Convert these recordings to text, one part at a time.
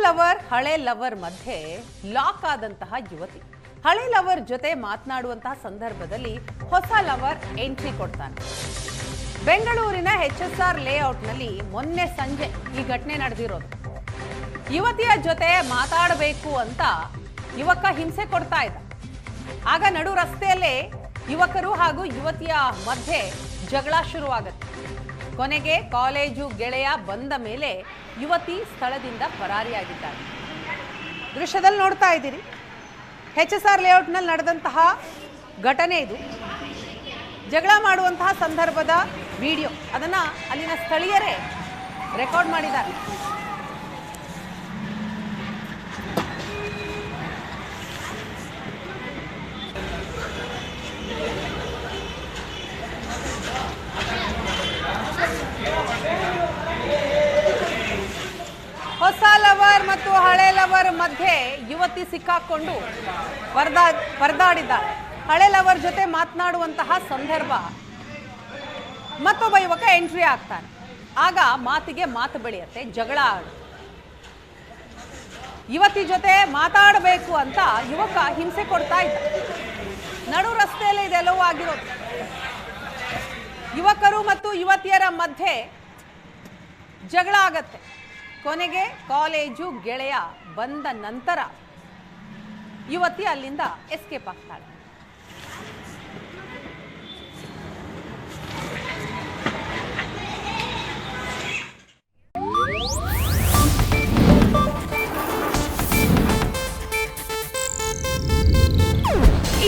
Lover ಹಳೆ lover ಮಧ್ಯೆ lock ಆದಂತಹ ಯುವತಿ ಹಳೆ ಲವರ್ ಜೊತೆ ಮಾತನಾಡುವಂತಹ ಸಂದರ್ಭದಲ್ಲಿ ಹೊಸ ಲವರ್ ಎಂಟ್ರಿ ಕೊಡ್ತಾನೆ. ಬೆಂಗಳೂರಿನ HSR ಲೇಔಟ್ನಲ್ಲಿ ಮೊನ್ನೆ ಸಂಜೆ ಈ ಘಟನೆ ನಡೆದಿರೋದು. ಯುವತಿಯ ಜೊತೆ ಮಾತಾಡಬೇಕು ಅಂತ ಯುವಕ ಹಿಂಸೆ ಕೊಡ್ತಾ ಇದ್ದ. ಆಗ ನಡು ರಸ್ತೆಯಲ್ಲೇ ಯುವಕರು ಹಾಗೂ ಯುವತಿಯ ಮಧ್ಯೆ ಜಗಳ ಶುರುವಾಗುತ್ತೆ. ಕೊನೆಗೆ ಕಾಲೇಜು ಗೆಳೆಯ ಬಂದ ಮೇಲೆ ಯುವತಿ ಸ್ಥಳದಿಂದ ಪರಾರಿಯಾಗಿದ್ದಾಳೆ. ದೃಶ್ಯದಲ್ಲಿ ನೋಡ್ತಾ ಇದ್ದೀರಿ, HSR ಲೇಔಟ್ನಲ್ಲಿ ನಡೆದಂತಹ ಘಟನೆ ಇದು. ಜಗಳ ಮಾಡುವಂತಹ ಸಂದರ್ಭದ ವಿಡಿಯೋ ಅದನ್ನು ಅಲ್ಲಿನ ಸ್ಥಳೀಯರೇ ರೆಕಾರ್ಡ್ ಮಾಡಿದ್ದಾರೆ. ಹೊಸ ಲವರ್ ಮತ್ತು ಹಳೆ ಲವರ್ ಮಧ್ಯೆ ಯುವತಿ ಸಿಕ್ಕಾಕೊಂಡು ಪರದಾಡಿದ್ದಾಳೆ. ಹಳೆ ಲವರ್ ಜೊತೆ ಮಾತನಾಡುವಂತಹ ಸಂದರ್ಭ ಮತ್ತೊಬ್ಬ ಯುವಕ ಎಂಟ್ರಿ ಆಗ್ತಾನೆ. ಆಗ ಮಾತಿಗೆ ಮಾತು ಬೆಳೆಯುತ್ತೆ, ಜಗಳ ಆಡು. ಯುವತಿ ಜೊತೆ ಮಾತಾಡಬೇಕು ಅಂತ ಯುವಕ ಹಿಂಸೆ ಕೊಡ್ತಾ ಇದ್ದ. ನಡು ರಸ್ತೆಯಲ್ಲಿ ಇದೆಲ್ಲವೂ ಆಗಿರೋದು. ಯುವಕರು ಮತ್ತು ಯುವತಿಯರ ಮಧ್ಯೆ ಜಗಳ ಆಗತ್ತೆ. ಕೊನೆಗೆ ಕಾಲೇಜು ಗೆಳೆಯ ಬಂದ ನಂತರ ಯುವತಿ ಅಲ್ಲಿಂದ ಎಸ್ಕೇಪ್ ಆಗ್ತಾಳೆ.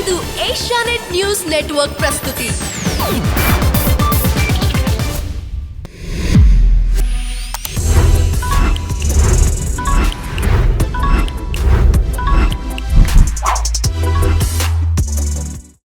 ಇದು ಏಷ್ಯಾನೆಟ್ ನ್ಯೂಸ್ ನೆಟ್ವರ್ಕ್ ಪ್ರಸ್ತುತಿ.